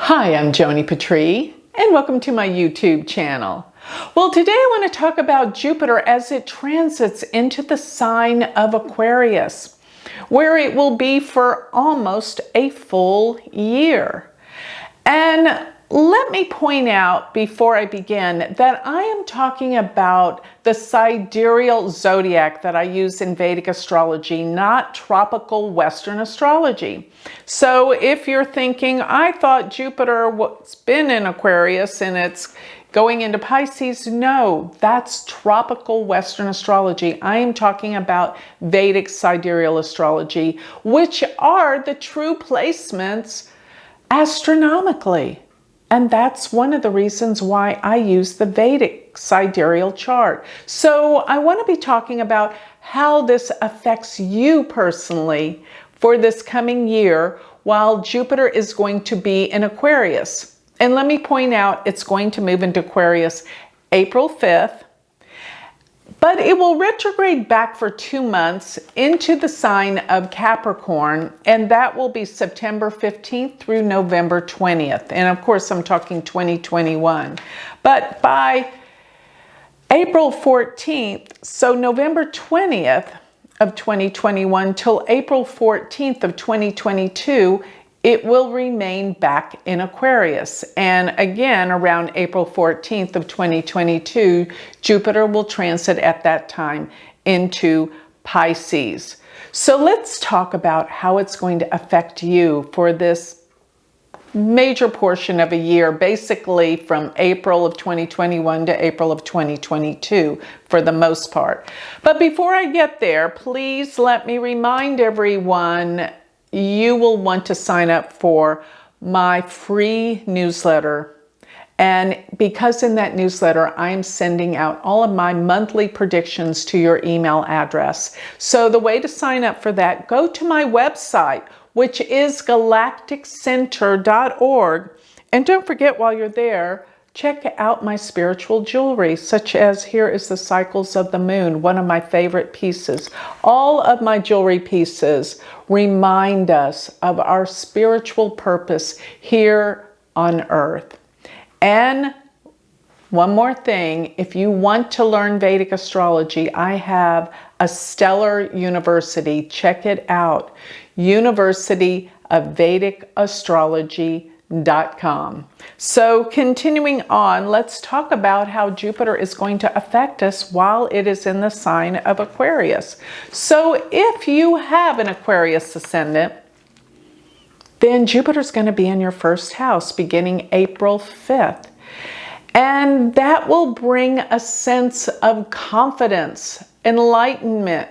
Hi, I'm Joni Patry, and welcome to my YouTube channel. Well, today I want to talk about Jupiter as it transits into the sign of Aquarius, where it will be for almost a full year. And let me point out before I begin that I am talking about the sidereal zodiac that I use in Vedic astrology, not tropical Western astrology. So if you're thinking, I thought Jupiter was been in Aquarius and it's going into Pisces, no, that's tropical Western astrology. I am talking about Vedic sidereal astrology, which are the true placements astronomically. And that's one of the reasons why I use the Vedic sidereal chart. So I want to be talking about how this affects you personally for this coming year while Jupiter is going to be in Aquarius. And let me point out, it's going to move into Aquarius April 5th, but it will retrograde back for 2 months into the sign of Capricorn, and that will be September 15th through November 20th. And of course, I'm talking 2021. But by April 14th, so November 20th of 2021 till April 14th of 2022, it will remain back in Aquarius. And again, around April 14th of 2022, Jupiter will transit at that time into Pisces. So let's talk about how it's going to affect you for this major portion of a year, basically from April of 2021 to April of 2022 for the most part. But before I get there, please let me remind everyone you will want to sign up for my free newsletter. And because in that newsletter, I'm sending out all of my monthly predictions to your email address. So the way to sign up for that, go to my website, which is galacticcenter.org. And don't forget, while you're there, check out my spiritual jewelry, such as here is the Cycles of the Moon, one of my favorite pieces. All of my jewelry pieces remind us of our spiritual purpose here on Earth. And one more thing, if you want to learn Vedic astrology, I have a stellar university. Check it out, University of Vedic Astrology.com. So continuing on, let's talk about how Jupiter is going to affect us while it is in the sign of Aquarius. So if you have an Aquarius ascendant, then Jupiter's going to be in your first house beginning April 5th. And that will bring a sense of confidence, enlightenment.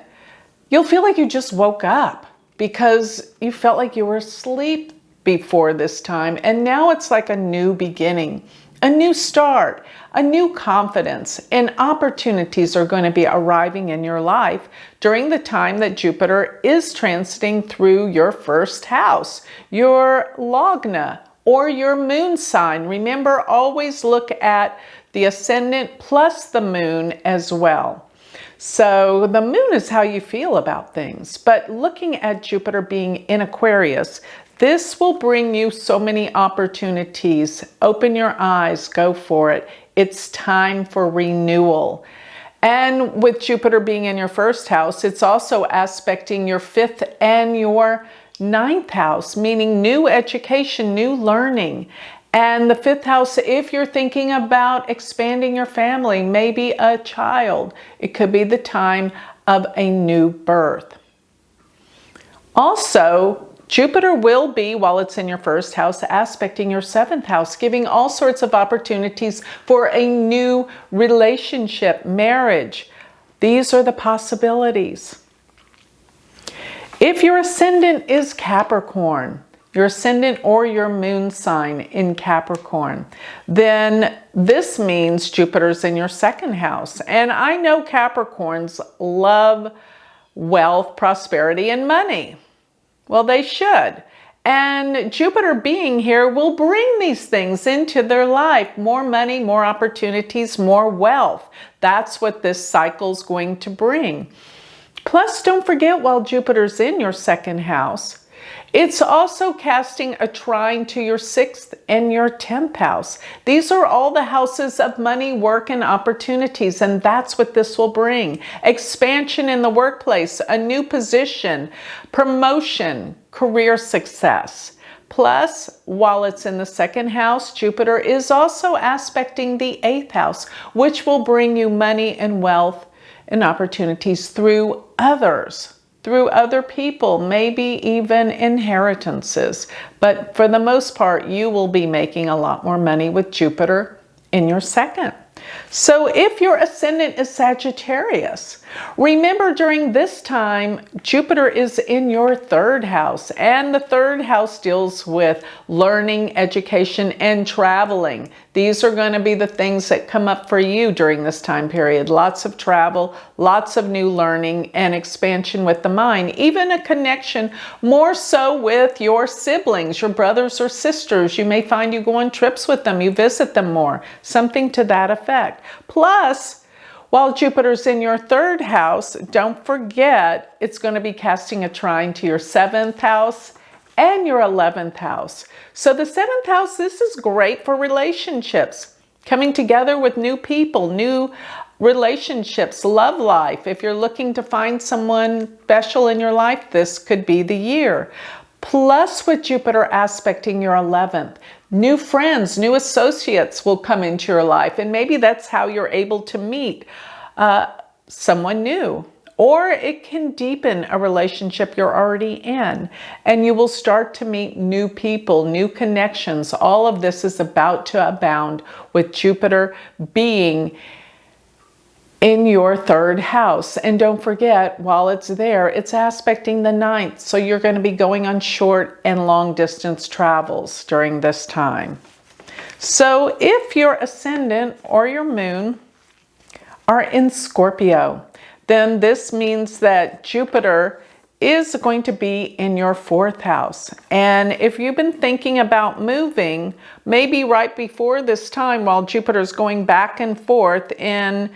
You'll feel like you just woke up because you felt like you were asleep before this time, and now it's like a new beginning, a new start, a new confidence, and opportunities are going to be arriving in your life during the time that Jupiter is transiting through your first house, your lagna, or your moon sign. Remember, always look at the ascendant plus the moon as well. So the moon is how you feel about things, but looking at Jupiter being in Aquarius, this will bring you so many opportunities. Open your eyes, go for it. It's time for renewal. And with Jupiter being in your first house, it's also aspecting your 5th and your 9th house, meaning new education, new learning. And the 5th house, if you're thinking about expanding your family, maybe a child, it could be the time of a new birth. Also, Jupiter will be, while it's in your first house, aspecting your 7th house, giving all sorts of opportunities for a new relationship, marriage. These are the possibilities. If your ascendant is Capricorn, your ascendant or your moon sign in Capricorn, then this means Jupiter's in your 2nd house. And I know Capricorns love wealth, prosperity, and money. Well, they should. And Jupiter being here will bring these things into their life. More money, more opportunities, more wealth. That's what this cycle's going to bring. Plus, don't forget, while Jupiter's in your 2nd house, It's also casting a trine to your 6th and your 10th house. These are all the houses of money, work, and opportunities, and that's what this will bring. Expansion in the workplace, a new position, promotion, career success. Plus, while it's in the 2nd house, Jupiter is also aspecting the 8th house, which will bring you money and wealth and opportunities through others, through other people, maybe even inheritances. But for the most part, you will be making a lot more money with Jupiter in your 2nd. So if your ascendant is Sagittarius, remember during this time, Jupiter is in your 3rd house, and the 3rd house deals with learning, education, and traveling. These are going to be the things that come up for you during this time period. Lots of travel, lots of new learning and expansion with the mind, even a connection more so with your siblings, your brothers or sisters. You may find you go on trips with them, you visit them more, something to that effect. Plus, while Jupiter's in your 3rd house, don't forget it's going to be casting a trine to your 7th house and your 11th house. So the 7th house, this is great for relationships, coming together with new people, new relationships, love life. If you're looking to find someone special in your life, this could be the year. Plus, with Jupiter aspecting your 11th, new friends, new associates will come into your life, and maybe that's how you're able to meet someone new. Or it can deepen a relationship you're already in, and you will start to meet new people, new connections. All of this is about to abound with Jupiter being in your 3rd house. And don't forget, while it's there, it's aspecting the 9th. So you're going to be going on short and long distance travels during this time. So if your ascendant or your moon are in Scorpio, then this means that Jupiter is going to be in your 4th house. And if you've been thinking about moving, maybe right before this time while Jupiter's going back and forth in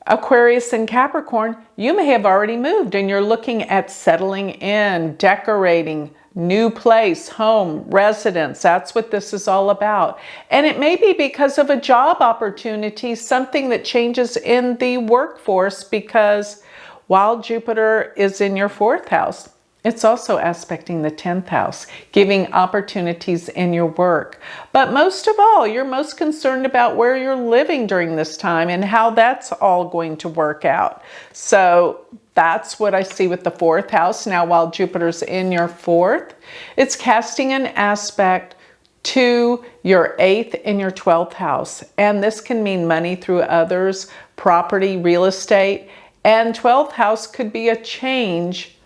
Aquarius and Capricorn, you may have already moved and you're looking at settling in, decorating, new place, home, residence. That's what this is all about. And it may be because of a job opportunity, something that changes in the workforce, because while Jupiter is in your 4th house, it's also aspecting the 10th house, giving opportunities in your work. But most of all, you're most concerned about where you're living during this time and how that's all going to work out. So that's what I see with the 4th house. Now, while Jupiter's in your 4th, it's casting an aspect to your 8th and your 12th house. And this can mean money through others, property, real estate. And 12th house could be a change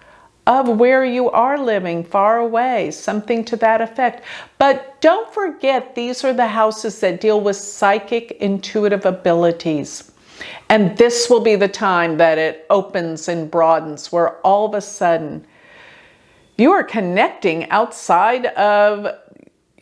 of where you are living, far away, something to that effect. But don't forget, these are the houses that deal with psychic, intuitive abilities. And this will be the time that it opens and broadens, where all of a sudden you are connecting outside of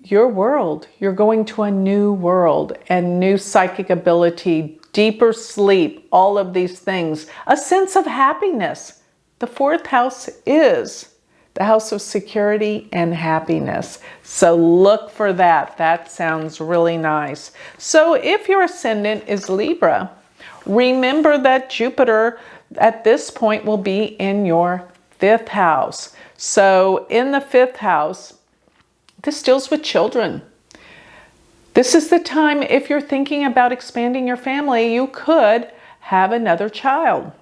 your world. You're going to a new world and new psychic ability, deeper sleep, all of these things, a sense of happiness. The 4th house is the house of security and happiness. So look for that. That sounds really nice. So if your ascendant is Libra, remember that Jupiter at this point will be in your 5th house. So in the 5th house, this deals with children. This is the time, if you're thinking about expanding your family, you could have another child.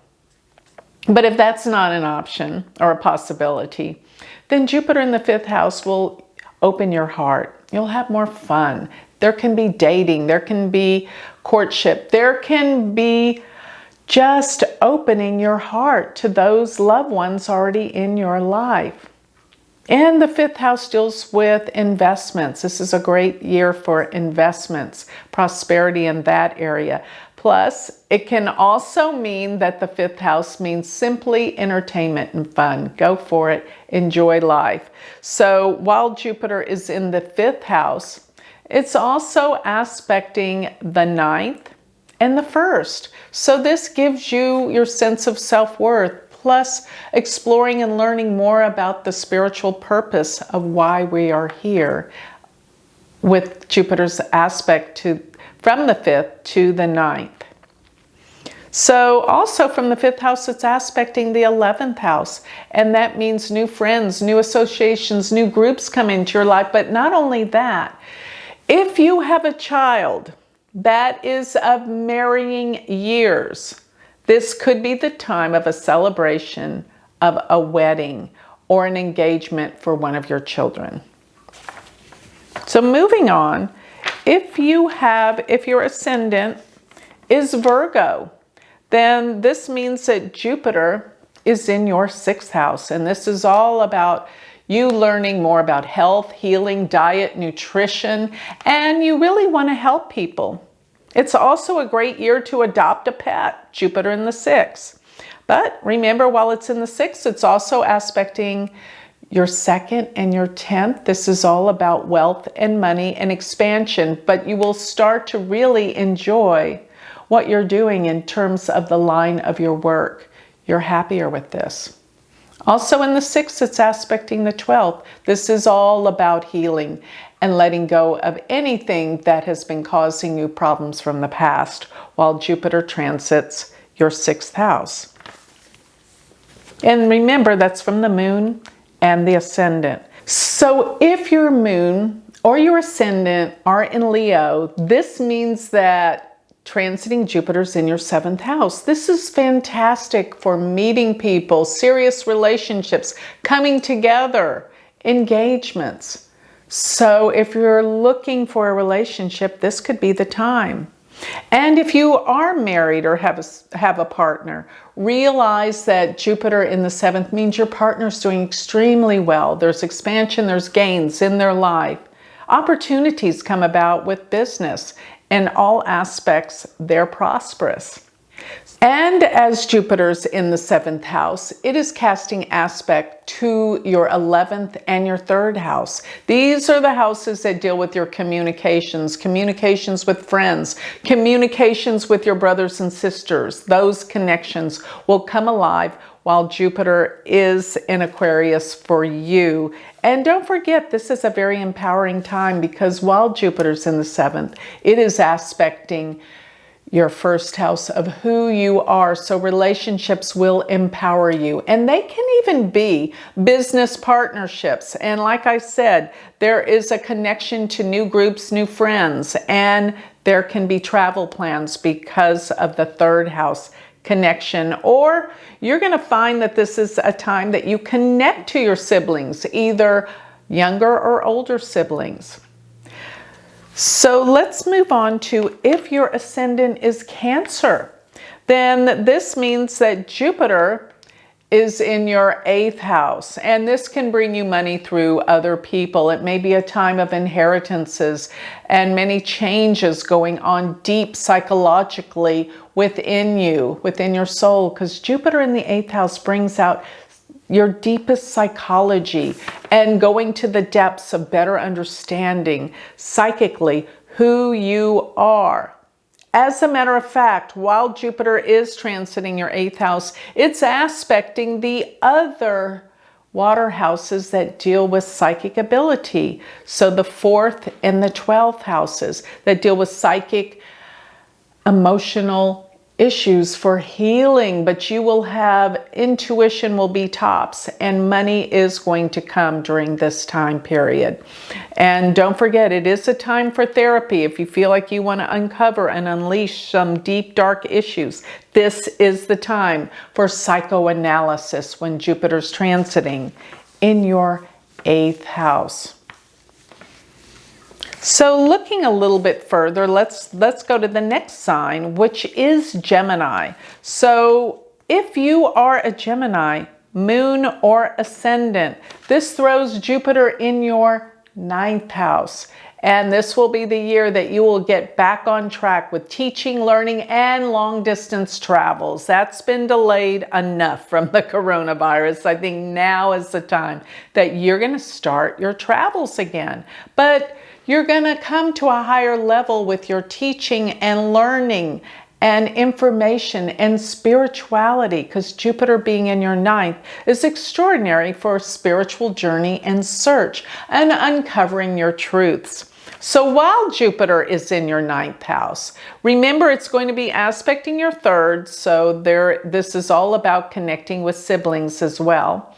But if that's not an option or a possibility, then Jupiter in the 5th house will open your heart. You'll have more fun. There can be dating, there can be courtship, there can be just opening your heart to those loved ones already in your life. And the 5th house deals with investments. This is a great year for investments, prosperity in that area. Plus, it can also mean that the 5th house means simply entertainment and fun. Go for it. Enjoy life. So while Jupiter is in the 5th house, it's also aspecting the 9th and the 1st. So this gives you your sense of self-worth. plus exploring and learning more about the spiritual purpose of why we are here with Jupiter's aspect from the 5th to the 9th. So also from the 5th house, it's aspecting the 11th house. And that means new friends, new associations, new groups come into your life. But not only that, if you have a child that is of marrying years, this could be the time of a celebration of a wedding or an engagement for one of your children. So moving on, if your ascendant is Virgo, then this means that Jupiter is in your 6th house. And this is all about you learning more about health, healing, diet, nutrition, and you really want to help people. It's also a great year to adopt a pet, Jupiter in the 6th. But remember, while it's in the 6th, it's also aspecting your 2nd and your 10th. This is all about wealth and money and expansion, but you will start to really enjoy what you're doing in terms of the line of your work. You're happier with this. Also in the 6th, it's aspecting the 12th. This is all about healing and letting go of anything that has been causing you problems from the past while Jupiter transits your 6th house. And remember, that's from the moon and the ascendant. So if your moon or your ascendant are in Leo, this means that transiting Jupiter's in your 7th house. This is fantastic for meeting people, serious relationships, coming together, engagements. So if you're looking for a relationship, this could be the time. And if you are married or have a partner, realize that Jupiter in the 7th means your partner's doing extremely well. There's expansion, there's gains in their life. Opportunities come about with business. In all aspects, they're prosperous. And as Jupiter's in the 7th house, it is casting aspect to your 11th and your 3rd house. These are the houses that deal with your communications, communications with friends, communications with your brothers and sisters. Those connections will come alive while Jupiter is in Aquarius for you. And don't forget, this is a very empowering time because while Jupiter's in the 7th, it is aspecting your 1st house of who you are. So relationships will empower you. And they can even be business partnerships. And like I said, there is a connection to new groups, new friends, and there can be travel plans because of the 3rd house connection. Or you're going to find that this is a time that you connect to your siblings, either younger or older siblings. So let's move on to if your ascendant is Cancer, then this means that Jupiter is in your 8th house, and this can bring you money through other people. It may be a time of inheritances and many changes going on deep psychologically within you, within your soul, because Jupiter in the 8th house brings out your deepest psychology and going to the depths of better understanding psychically who you are. As a matter of fact, while Jupiter is transiting your 8th house, it's aspecting the other water houses that deal with psychic ability. So the 4th and the 12th houses that deal with psychic, emotional issues for healing, but you will have intuition will be tops and money is going to come during this time period. And don't forget, it is a time for therapy. If you feel like you want to uncover and unleash some deep, dark issues, this is the time for psychoanalysis when Jupiter's transiting in your 8th house. So looking a little bit further, let's go to the next sign, which is Gemini. So if you are a Gemini, moon or ascendant, this throws Jupiter in your 9th house. And this will be the year that you will get back on track with teaching, learning, and long distance travels. That's been delayed enough from the coronavirus. I think now is the time that you're going to start your travels again. But you're going to come to a higher level with your teaching and learning and information and spirituality, because Jupiter being in your ninth is extraordinary for a spiritual journey and search and uncovering your truths. So while Jupiter is in your ninth house, remember it's going to be aspecting your third, so this is all about connecting with siblings as well.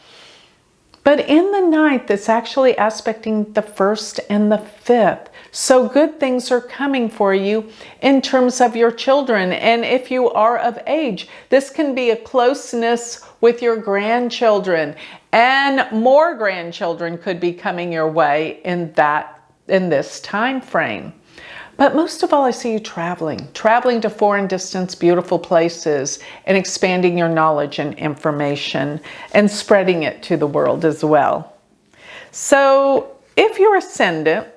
But in the ninth, it's actually aspecting the first and the fifth. So good things are coming for you in terms of your children. And if you are of age, this can be a closeness with your grandchildren, and more grandchildren could be coming your way in this time frame. But most of all, I see you traveling to foreign distance, beautiful places, and expanding your knowledge and information and spreading it to the world as well. So if your ascendant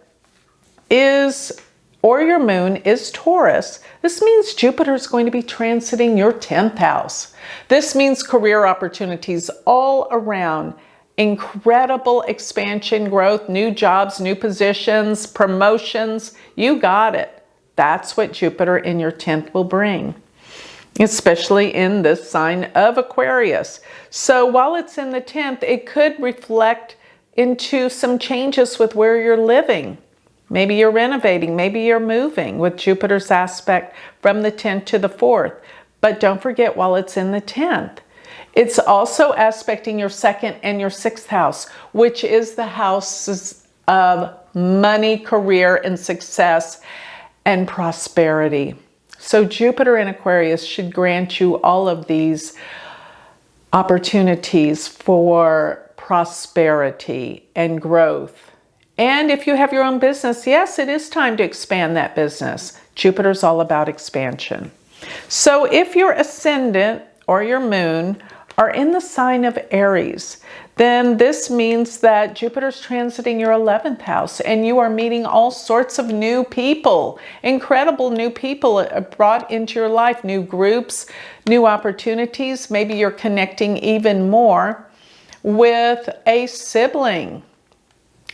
or your moon is Taurus, this means Jupiter is going to be transiting your 10th house. This means career opportunities all around. Incredible expansion, growth, new jobs, new positions, promotions. You got it. That's what Jupiter in your 10th will bring, especially in this sign of Aquarius. So while it's in the 10th, it could reflect into some changes with where you're living. Maybe you're renovating, maybe you're moving with Jupiter's aspect from the 10th to the 4th. But don't forget, while it's in the 10th, it's also aspecting your 2nd and your 6th house, which is the houses of money, career, and success and prosperity. So Jupiter in Aquarius should grant you all of these opportunities for prosperity and growth. And if you have your own business, yes, it is time to expand that business. Jupiter's all about expansion. So if your ascendant or your moon are in the sign of Aries, then this means that Jupiter's transiting your 11th house and you are meeting all sorts of new people, incredible new people brought into your life, new groups, new opportunities. Maybe you're connecting even more with a sibling,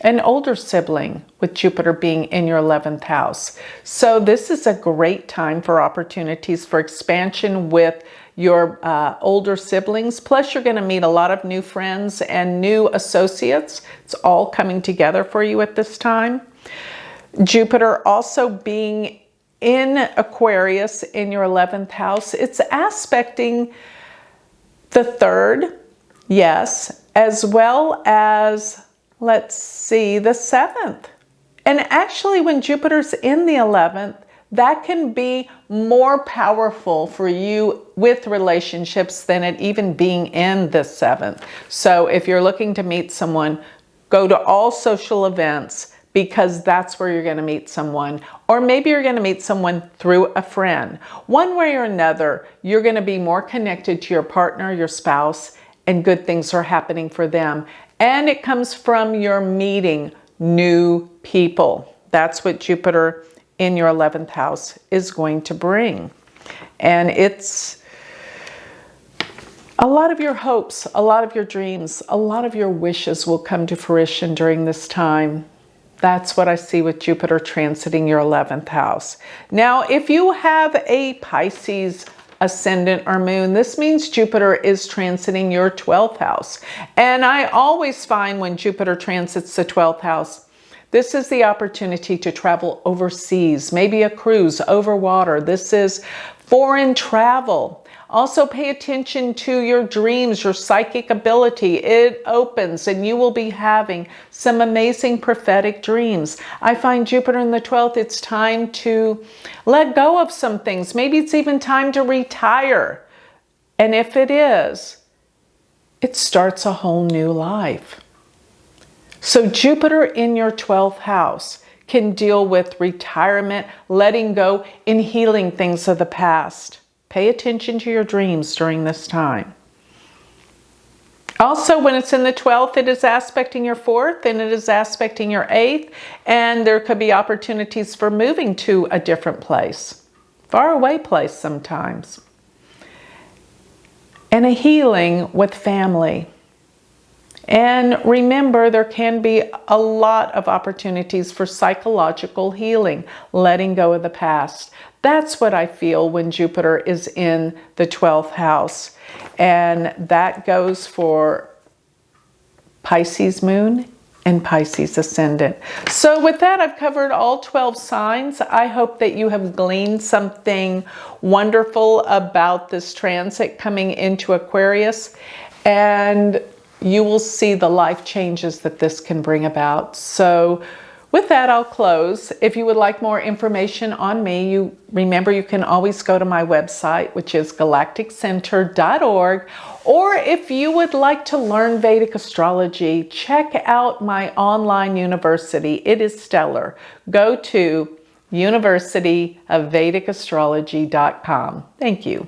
an older sibling, with Jupiter being in your 11th house. So this is a great time for opportunities for expansion with your older siblings. Plus, you're going to meet a lot of new friends and new associates. It's all coming together for you at this time. Jupiter also being in Aquarius in your 11th house, it's aspecting the 3rd, yes, as well as, let's see, the 7th. And actually, when Jupiter's in the 11th, that can be more powerful for you with relationships than it even being in the 7th. So if you're looking to meet someone, go to all social events, because that's where you're going to meet someone. Or maybe you're going to meet someone through a friend. One way or another, you're going to be more connected to your partner, your spouse, and good things are happening for them. And it comes from your meeting new people. That's what Jupiter in your 11th house is going to bring. And it's a lot of your hopes, a lot of your dreams, a lot of your wishes will come to fruition during this time. That's what I see with Jupiter transiting your 11th house. Now, if you have a Pisces ascendant or moon, this means Jupiter is transiting your 12th house. And I always find when Jupiter transits the 12th house, this is the opportunity to travel overseas, maybe a cruise over water. This is foreign travel. Also pay attention to your dreams, your psychic ability. It opens and you will be having some amazing prophetic dreams. I find Jupiter in the 12th, it's time to let go of some things. Maybe it's even time to retire. And if it is, it starts a whole new life. So Jupiter in your 12th house can deal with retirement, letting go, and healing things of the past. Pay attention to your dreams during this time. Also, when it's in the 12th, it is aspecting your 4th and it is aspecting your 8th. And there could be opportunities for moving to a different place, far away place sometimes. And a healing with family. And remember, there can be a lot of opportunities for psychological healing, letting go of the past. That's what I feel when Jupiter is in the 12th house. And that goes for Pisces moon and Pisces ascendant. So with that, I've covered all 12 signs. I hope that you have gleaned something wonderful about this transit coming into Aquarius, and you will see the life changes that this can bring about. So with that, I'll close. If you would like more information on me, remember you can always go to my website, which is galacticcenter.org. Or if you would like to learn Vedic astrology, check out my online university. It is stellar. Go to universityofvedicastrology.com. Thank you.